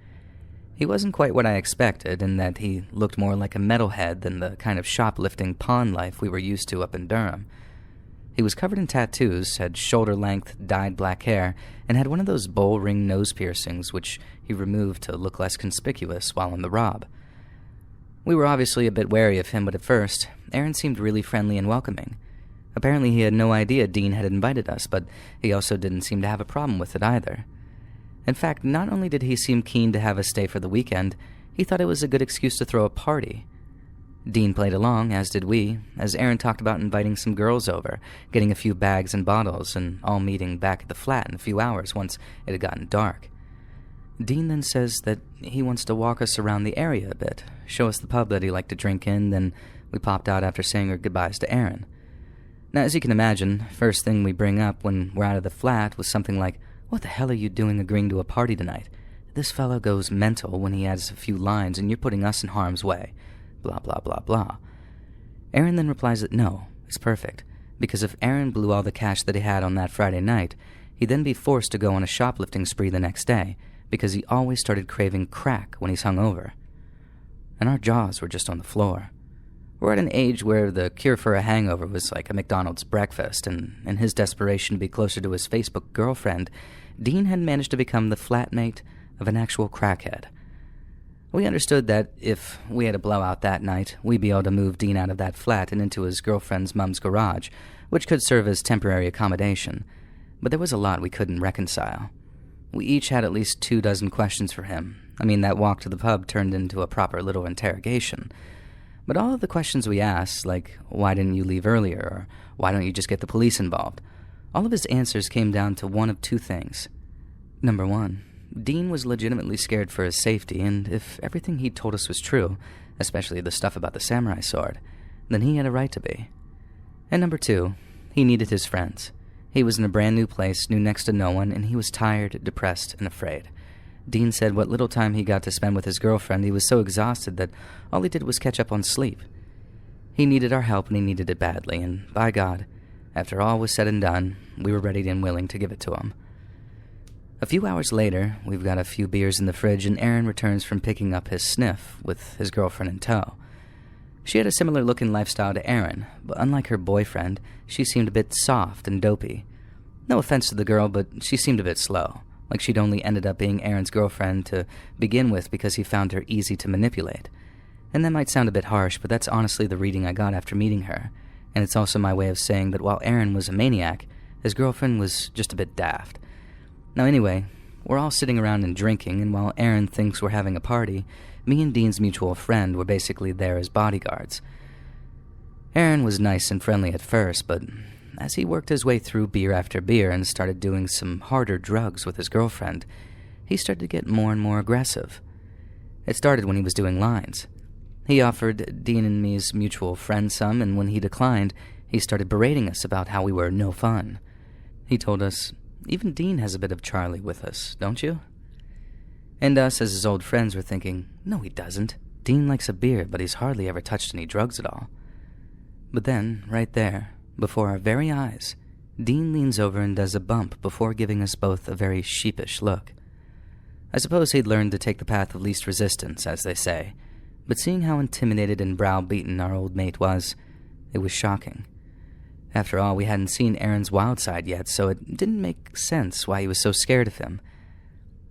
He wasn't quite what I expected, in that he looked more like a metalhead than the kind of shoplifting pawn life we were used to up in Durham. He was covered in tattoos, had shoulder-length, dyed black hair, and had one of those bull-ring nose piercings which he removed to look less conspicuous while on the rob. We were obviously a bit wary of him, but at first, Aaron seemed really friendly and welcoming. Apparently he had no idea Dean had invited us, but he also didn't seem to have a problem with it either. In fact, not only did he seem keen to have us stay for the weekend, he thought it was a good excuse to throw a party. Dean played along, as did we, as Aaron talked about inviting some girls over, getting a few bags and bottles, and all meeting back at the flat in a few hours once it had gotten dark. Dean then says that he wants to walk us around the area a bit, show us the pub that he liked to drink in, then we popped out after saying our goodbyes to Aaron. Now, as you can imagine, first thing we bring up when we're out of the flat was something like, "What the hell are you doing agreeing to a party tonight? This fellow goes mental when he adds a few lines and you're putting us in harm's way. Blah, blah, blah, blah." Aaron then replies that no, it's perfect, because if Aaron blew all the cash that he had on that Friday night, he'd then be forced to go on a shoplifting spree the next day, because he always started craving crack when he's hungover. And our jaws were just on the floor. We're at an age where the cure for a hangover was like a McDonald's breakfast, and in his desperation to be closer to his Facebook girlfriend, Dean had managed to become the flatmate of an actual crackhead. We understood that if we had a blowout that night, we'd be able to move Dean out of that flat and into his girlfriend's mom's garage, which could serve as temporary accommodation. But there was a lot we couldn't reconcile. We each had at least 24 questions for him. That walk to the pub turned into a proper little interrogation. But all of the questions we asked, like, why didn't you leave earlier, or why don't you just get the police involved, all of his answers came down to one of two things. Number one, Dean was legitimately scared for his safety, and if everything he'd told us was true, especially the stuff about the samurai sword, then he had a right to be. And number two, he needed his friends. He was in a brand new place, knew next to no one, and he was tired, depressed, and afraid. Dean said what little time he got to spend with his girlfriend, he was so exhausted that all he did was catch up on sleep. He needed our help, and he needed it badly, and by God, after all was said and done, we were ready and willing to give it to him. A few hours later, we've got a few beers in the fridge, and Aaron returns from picking up his sniff with his girlfriend in tow. She had a similar looking lifestyle to Aaron, but unlike her boyfriend, she seemed a bit soft and dopey. No offense to the girl, but she seemed a bit slow, like she'd only ended up being Aaron's girlfriend to begin with because he found her easy to manipulate. And that might sound a bit harsh, but that's honestly the reading I got after meeting her, and it's also my way of saying that while Aaron was a maniac, his girlfriend was just a bit daft. Now anyway, we're all sitting around and drinking, and while Aaron thinks we're having a party, me and Dean's mutual friend were basically there as bodyguards. Aaron was nice and friendly at first, but as he worked his way through beer after beer and started doing some harder drugs with his girlfriend, he started to get more and more aggressive. It started when he was doing lines. He offered Dean and me's mutual friend some, and when he declined, he started berating us about how we were no fun. He told us, "Even Dean has a bit of Charlie with us, don't you?" And us, as his old friends, were thinking, "No, he doesn't. Dean likes a beer, but he's hardly ever touched any drugs at all." But then, right there, before our very eyes, Dean leans over and does a bump before giving us both a very sheepish look. I suppose he'd learned to take the path of least resistance, as they say, but seeing how intimidated and browbeaten our old mate was, it was shocking. After all, we hadn't seen Aaron's wild side yet, so it didn't make sense why he was so scared of him.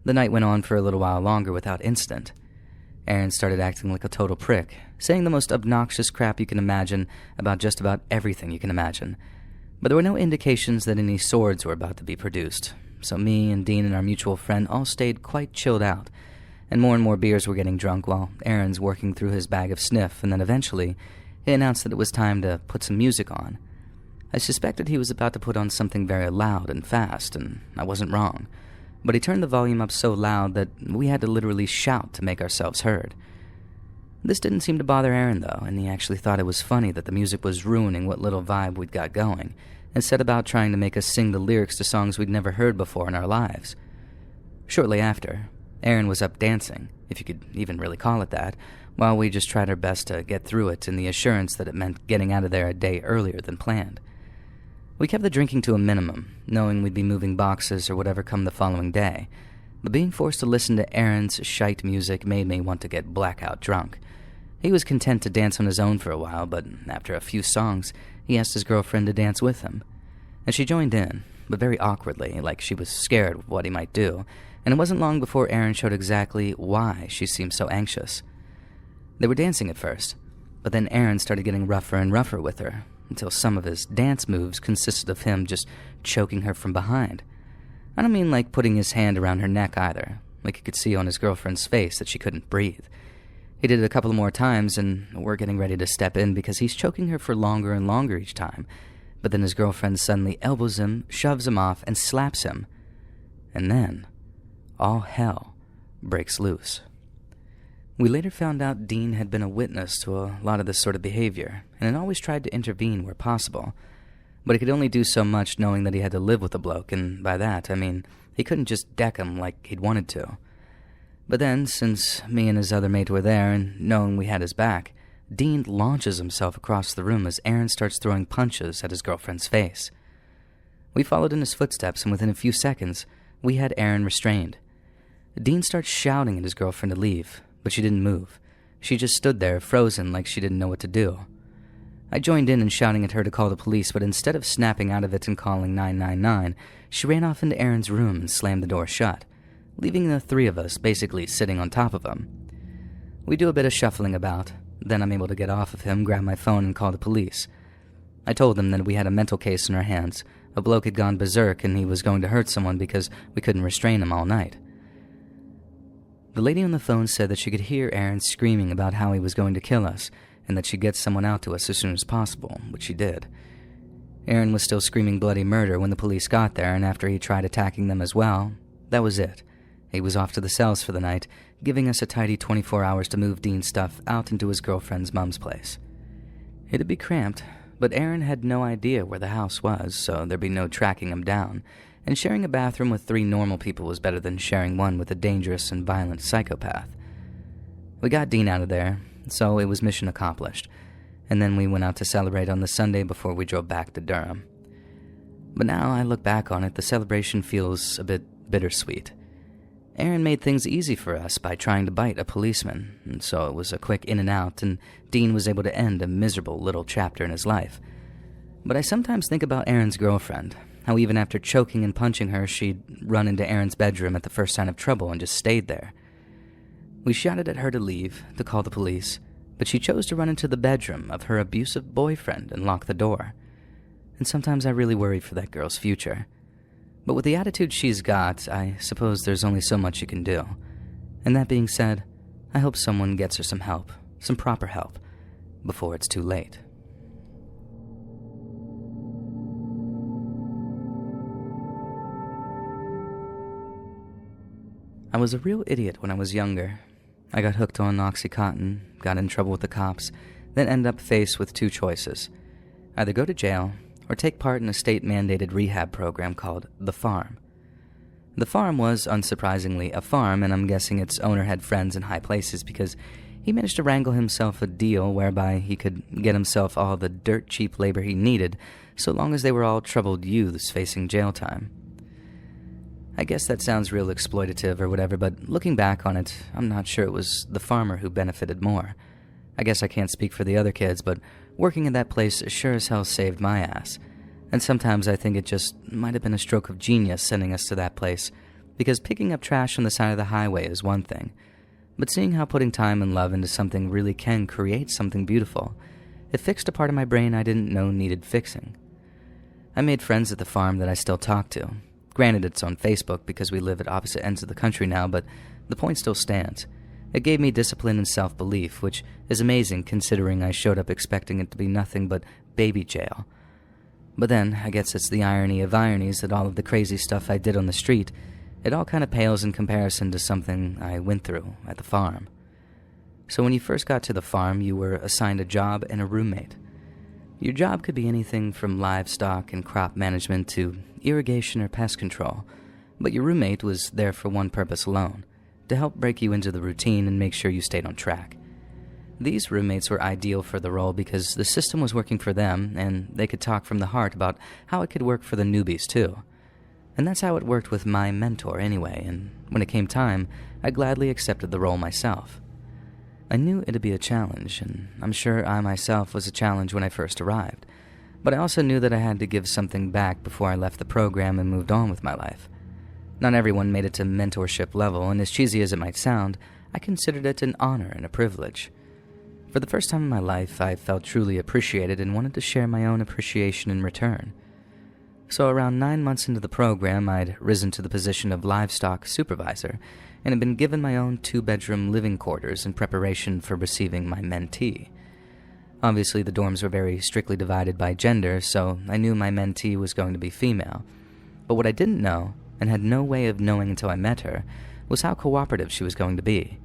The night went on for a little while longer without incident. Aaron started acting like a total prick, saying the most obnoxious crap you can imagine about just about everything you can imagine. But there were no indications that any swords were about to be produced, so me and Dean and our mutual friend all stayed quite chilled out, and more beers were getting drunk while Aaron's working through his bag of sniff, and then eventually he announced that it was time to put some music on. I suspected he was about to put on something very loud and fast, and I wasn't wrong. But he turned the volume up so loud that we had to literally shout to make ourselves heard. This didn't seem to bother Aaron, though, and he actually thought it was funny that the music was ruining what little vibe we'd got going, and set about trying to make us sing the lyrics to songs we'd never heard before in our lives. Shortly after, Aaron was up dancing, if you could even really call it that, while we just tried our best to get through it in the assurance that it meant getting out of there a day earlier than planned. We kept the drinking to a minimum, knowing we'd be moving boxes or whatever come the following day, but being forced to listen to Aaron's shite music made me want to get blackout drunk. He was content to dance on his own for a while, but after a few songs, he asked his girlfriend to dance with him. And she joined in, but very awkwardly, like she was scared of what he might do, and it wasn't long before Aaron showed exactly why she seemed so anxious. They were dancing at first, but then Aaron started getting rougher and rougher with her, until some of his dance moves consisted of him just choking her from behind. I don't mean like putting his hand around her neck either, like you could see on his girlfriend's face that she couldn't breathe. He did it a couple more times, and we're getting ready to step in because he's choking her for longer and longer each time, but then his girlfriend suddenly elbows him, shoves him off, and slaps him. And then, all hell breaks loose. We later found out Dean had been a witness to a lot of this sort of behavior, and had always tried to intervene where possible. But he could only do so much knowing that he had to live with the bloke, and by that, I mean, he couldn't just deck him like he'd wanted to. But then, since me and his other mate were there, and knowing we had his back, Dean launches himself across the room as Aaron starts throwing punches at his girlfriend's face. We followed in his footsteps, and within a few seconds, we had Aaron restrained. Dean starts shouting at his girlfriend to leave, but she didn't move. She just stood there, frozen, like she didn't know what to do. I joined in shouting at her to call the police, but instead of snapping out of it and calling 999, she ran off into Aaron's room and slammed the door shut, leaving the three of us basically sitting on top of him. We do a bit of shuffling about, then I'm able to get off of him, grab my phone, and call the police. I told them that we had a mental case in our hands. A bloke had gone berserk and he was going to hurt someone because we couldn't restrain him all night. The lady on the phone said that she could hear Aaron screaming about how he was going to kill us and that she'd get someone out to us as soon as possible, which she did. Aaron was still screaming bloody murder when the police got there, and after he tried attacking them as well, that was it. He was off to the cells for the night, giving us a tidy 24 hours to move Dean's stuff out into his girlfriend's mom's place. It'd be cramped, but Aaron had no idea where the house was, so there'd be no tracking him down, and sharing a bathroom with 3 normal people was better than sharing one with a dangerous and violent psychopath. We got Dean out of there, so it was mission accomplished, and then we went out to celebrate on the Sunday before we drove back to Durham. But now I look back on it, the celebration feels a bit bittersweet. Aaron made things easy for us by trying to bite a policeman, and so it was a quick in and out, and Dean was able to end a miserable little chapter in his life. But I sometimes think about Aaron's girlfriend, how even after choking and punching her, she'd run into Aaron's bedroom at the first sign of trouble and just stayed there. We shouted at her to leave, to call the police, but she chose to run into the bedroom of her abusive boyfriend and lock the door. And sometimes I really worry for that girl's future. But with the attitude she's got, I suppose there's only so much you can do. And that being said, I hope someone gets her some help, some proper help, before it's too late. I was a real idiot when I was younger. I got hooked on Oxycontin, got in trouble with the cops, then ended up faced with 2 choices. Either go to jail or take part in a state-mandated rehab program called The Farm. The Farm was, unsurprisingly, a farm, and I'm guessing its owner had friends in high places because he managed to wrangle himself a deal whereby he could get himself all the dirt-cheap labor he needed, so long as they were all troubled youths facing jail time. I guess that sounds real exploitative or whatever, but looking back on it, I'm not sure it was the farmer who benefited more. I guess I can't speak for the other kids, but working at that place sure as hell saved my ass. And sometimes I think it just might have been a stroke of genius sending us to that place, because picking up trash on the side of the highway is one thing, but seeing how putting time and love into something really can create something beautiful, it fixed a part of my brain I didn't know needed fixing. I made friends at the farm that I still talk to. Granted, it's on Facebook because we live at opposite ends of the country now, but the point still stands. It gave me discipline and self-belief, which is amazing considering I showed up expecting it to be nothing but baby jail. But then, I guess it's the irony of ironies that all of the crazy stuff I did on the street, it all kind of pales in comparison to something I went through at the farm. So when you first got to the farm, you were assigned a job and a roommate. Your job could be anything from livestock and crop management to irrigation or pest control, but your roommate was there for one purpose alone, to help break you into the routine and make sure you stayed on track. These roommates were ideal for the role because the system was working for them, and they could talk from the heart about how it could work for the newbies too. And that's how it worked with my mentor anyway, and when it came time, I gladly accepted the role myself. I knew it'd be a challenge, and I'm sure I myself was a challenge when I first arrived, but I also knew that I had to give something back before I left the program and moved on with my life. Not everyone made it to mentorship level, and as cheesy as it might sound, I considered it an honor and a privilege. For the first time in my life, I felt truly appreciated and wanted to share my own appreciation in return. So around 9 months into the program, I'd risen to the position of livestock supervisor and had been given my own 2-bedroom living quarters in preparation for receiving my mentee. Obviously, the dorms were very strictly divided by gender, so I knew my mentee was going to be female. But what I didn't know, and had no way of knowing until I met her, was how cooperative she was going to be.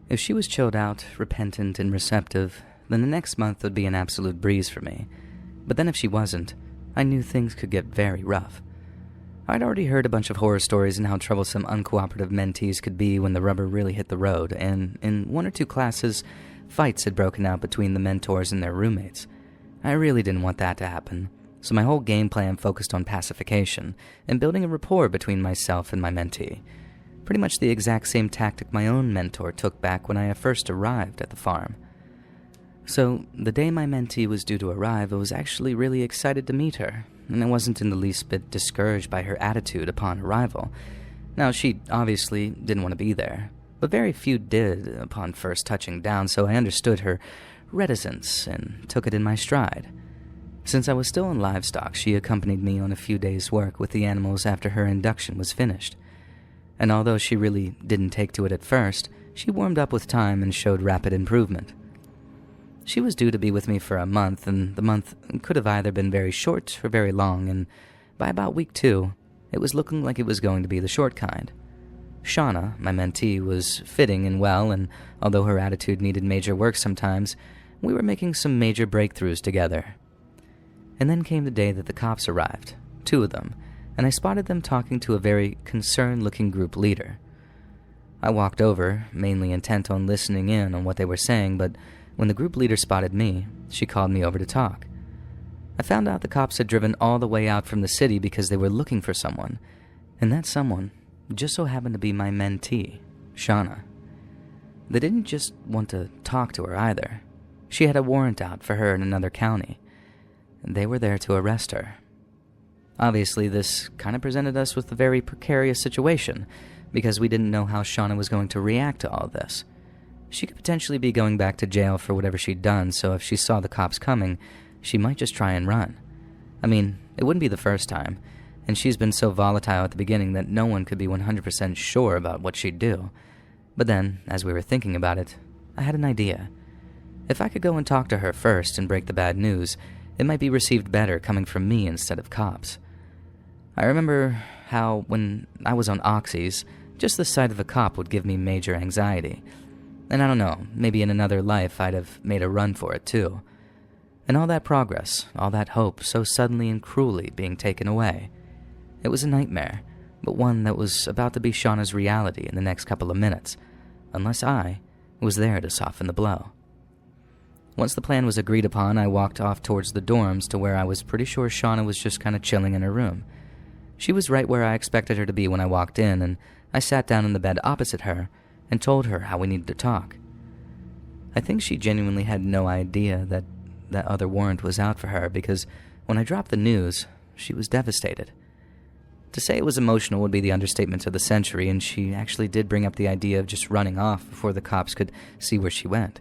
If she was chilled out, repentant, and receptive, then the next month would be an absolute breeze for me. But then if she wasn't, I knew things could get very rough. I'd already heard a bunch of horror stories and how troublesome uncooperative mentees could be when the rubber really hit the road, and in 1 or 2 classes, fights had broken out between the mentors and their roommates. I really didn't want that to happen, so my whole game plan focused on pacification and building a rapport between myself and my mentee. Pretty much the exact same tactic my own mentor took back when I first arrived at the farm. So, the day my mentee was due to arrive, I was actually really excited to meet her, and I wasn't in the least bit discouraged by her attitude upon arrival. Now, she obviously didn't want to be there, but very few did upon first touching down, so I understood her reticence and took it in my stride. Since I was still in livestock, she accompanied me on a few days' work with the animals after her induction was finished. And although she really didn't take to it at first, she warmed up with time and showed rapid improvement. She was due to be with me for a month, and the month could have either been very short or very long, and by about week 2, it was looking like it was going to be the short kind. Shauna, my mentee, was fitting and well, and although her attitude needed major work sometimes, we were making some major breakthroughs together. And then came the day that the cops arrived, 2 of them, and I spotted them talking to a very concerned-looking group leader. I walked over, mainly intent on listening in on what they were saying, but when the group leader spotted me, she called me over to talk. I found out the cops had driven all the way out from the city because they were looking for someone, and that someone just so happened to be my mentee, Shauna. They didn't just want to talk to her either. She had a warrant out for her in another county, and they were there to arrest her. Obviously, this kind of presented us with a very precarious situation, because we didn't know how Shauna was going to react to all this. She could potentially be going back to jail for whatever she'd done, so if she saw the cops coming, she might just try and run. I mean, it wouldn't be the first time, and she's been so volatile at the beginning that no one could be 100% sure about what she'd do. But then, as we were thinking about it, I had an idea. If I could go and talk to her first and break the bad news, it might be received better coming from me instead of cops. I remember how, when I was on Oxys, just the sight of a cop would give me major anxiety. And I don't know, maybe in another life I'd have made a run for it too. And all that progress, all that hope, so suddenly and cruelly being taken away. It was a nightmare, but one that was about to be Shauna's reality in the next couple of minutes, unless I was there to soften the blow. Once the plan was agreed upon, I walked off towards the dorms to where I was pretty sure Shauna was just kind of chilling in her room. She was right where I expected her to be when I walked in, and I sat down in the bed opposite her and told her how we needed to talk. I think she genuinely had no idea that that other warrant was out for her, because when I dropped the news, she was devastated. To say it was emotional would be the understatement of the century, and she actually did bring up the idea of just running off before the cops could see where she went.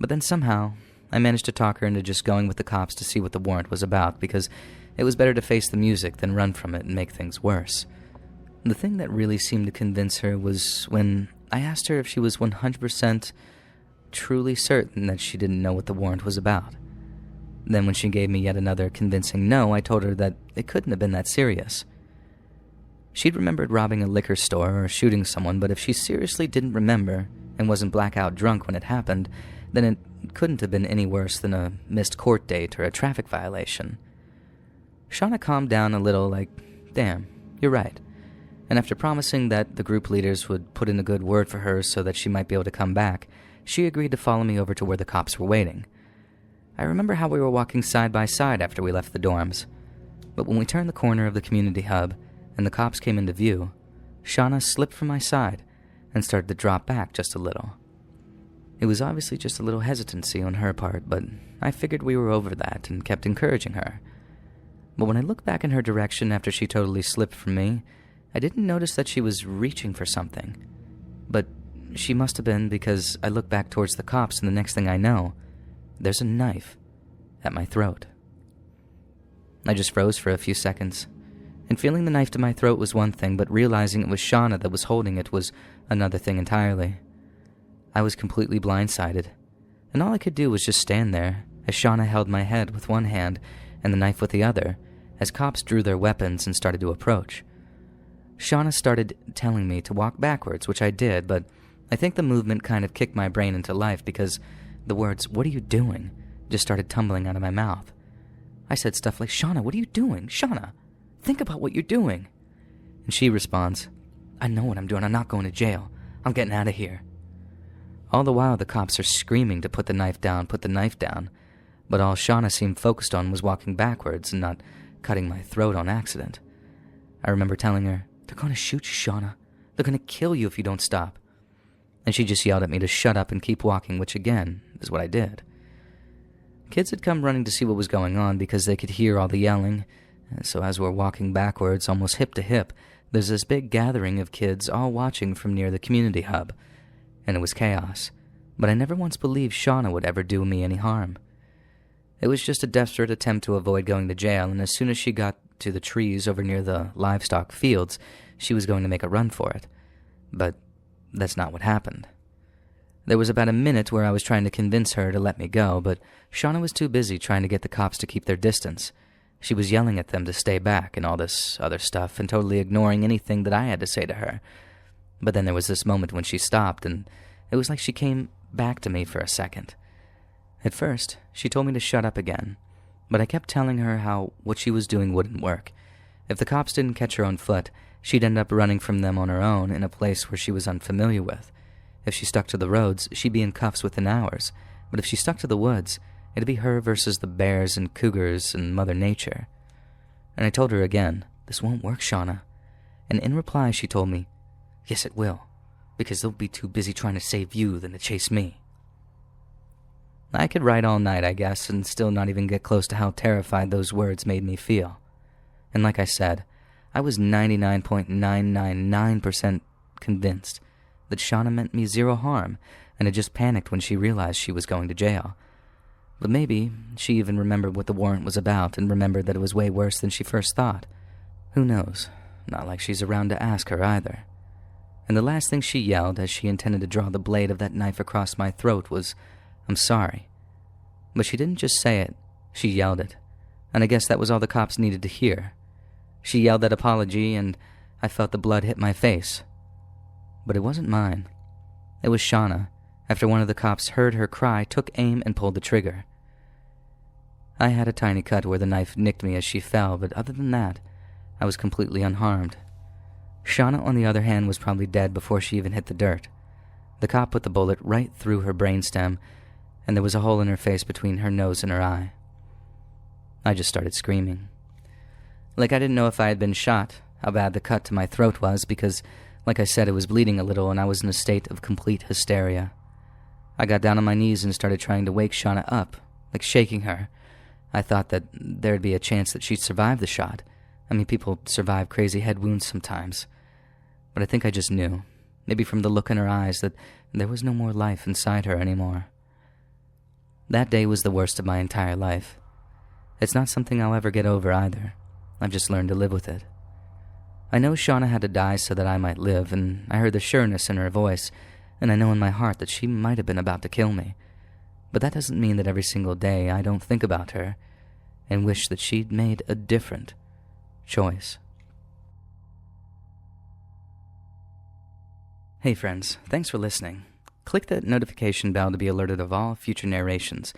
But then somehow, I managed to talk her into just going with the cops to see what the warrant was about, because it was better to face the music than run from it and make things worse. The thing that really seemed to convince her was when I asked her if she was 100% truly certain that she didn't know what the warrant was about. Then when she gave me yet another convincing no, I told her that it couldn't have been that serious. She'd remembered robbing a liquor store or shooting someone, but if she seriously didn't remember and wasn't blackout drunk when it happened, then it couldn't have been any worse than a missed court date or a traffic violation. Shauna calmed down a little, like, damn, you're right. And after promising that the group leaders would put in a good word for her so that she might be able to come back, she agreed to follow me over to where the cops were waiting. I remember how we were walking side by side after we left the dorms, but when we turned the corner of the community hub and the cops came into view, Shauna slipped from my side and started to drop back just a little. It was obviously just a little hesitancy on her part, but I figured we were over that and kept encouraging her. But when I looked back in her direction after she totally slipped from me, I didn't notice that she was reaching for something. But she must have been, because I looked back towards the cops and the next thing I know, there's a knife at my throat. I just froze for a few seconds, and feeling the knife to my throat was one thing, but realizing it was Shauna that was holding it was another thing entirely. I was completely blindsided, and all I could do was just stand there as Shauna held my head with one hand and the knife with the other, as cops drew their weapons and started to approach. Shauna started telling me to walk backwards, which I did, but I think the movement kind of kicked my brain into life because the words, "What are you doing?" just started tumbling out of my mouth. I said stuff like, "Shauna, what are you doing? Shauna, think about what you're doing." And she responds, "I know what I'm doing. I'm not going to jail. I'm getting out of here." All the while, the cops are screaming to put the knife down, but all Shauna seemed focused on was walking backwards and not cutting my throat on accident. I remember telling her, "They're going to shoot you, Shauna. They're gonna kill you if you don't stop." And she just yelled at me to shut up and keep walking, which again is what I did. Kids had come running to see what was going on because they could hear all the yelling. And so as we're walking backwards, almost hip to hip, there's this big gathering of kids all watching from near the community hub. And it was chaos. But I never once believed Shauna would ever do me any harm. It was just a desperate attempt to avoid going to jail, and as soon as she got to the trees over near the livestock fields, she was going to make a run for it. But that's not what happened. There was about a minute where I was trying to convince her to let me go, but Shauna was too busy trying to get the cops to keep their distance. She was yelling at them to stay back and all this other stuff, and totally ignoring anything that I had to say to her. But then there was this moment when she stopped, and it was like she came back to me for a second. At first, she told me to shut up again, but I kept telling her how what she was doing wouldn't work. If the cops didn't catch her on foot, she'd end up running from them on her own in a place where she was unfamiliar with. If she stuck to the roads, she'd be in cuffs within hours, but if she stuck to the woods, it'd be her versus the bears and cougars and Mother Nature. And I told her again, "This won't work, Shauna." And in reply, she told me, "Yes, it will, because they'll be too busy trying to save you than to chase me." I could write all night, I guess, and still not even get close to how terrified those words made me feel. And like I said, I was 99.999% convinced that Shauna meant me zero harm and had just panicked when she realized she was going to jail. But maybe she even remembered what the warrant was about and remembered that it was way worse than she first thought. Who knows? Not like she's around to ask her either. And the last thing she yelled as she intended to draw the blade of that knife across my throat was, "I'm sorry." But she didn't just say it, she yelled it. And I guess that was all the cops needed to hear. She yelled that apology, and I felt the blood hit my face. But it wasn't mine. It was Shauna. After one of the cops heard her cry, took aim and pulled the trigger. I had a tiny cut where the knife nicked me as she fell, but other than that, I was completely unharmed. Shauna, on the other hand, was probably dead before she even hit the dirt. The cop put the bullet right through her brainstem, and there was a hole in her face between her nose and her eye. I just started screaming. Like I didn't know if I had been shot, how bad the cut to my throat was, because, like I said, it was bleeding a little and I was in a state of complete hysteria. I got down on my knees and started trying to wake Shauna up, like shaking her. I thought that there'd be a chance that she'd survive the shot. I mean, people survive crazy head wounds sometimes. But I think I just knew, maybe from the look in her eyes, that there was no more life inside her anymore. That day was the worst of my entire life. It's not something I'll ever get over either. I've just learned to live with it. I know Shauna had to die so that I might live, and I heard the sureness in her voice, and I know in my heart that she might have been about to kill me. But that doesn't mean that every single day I don't think about her and wish that she'd made a different choice. Hey friends, thanks for listening. Click that notification bell to be alerted of all future narrations.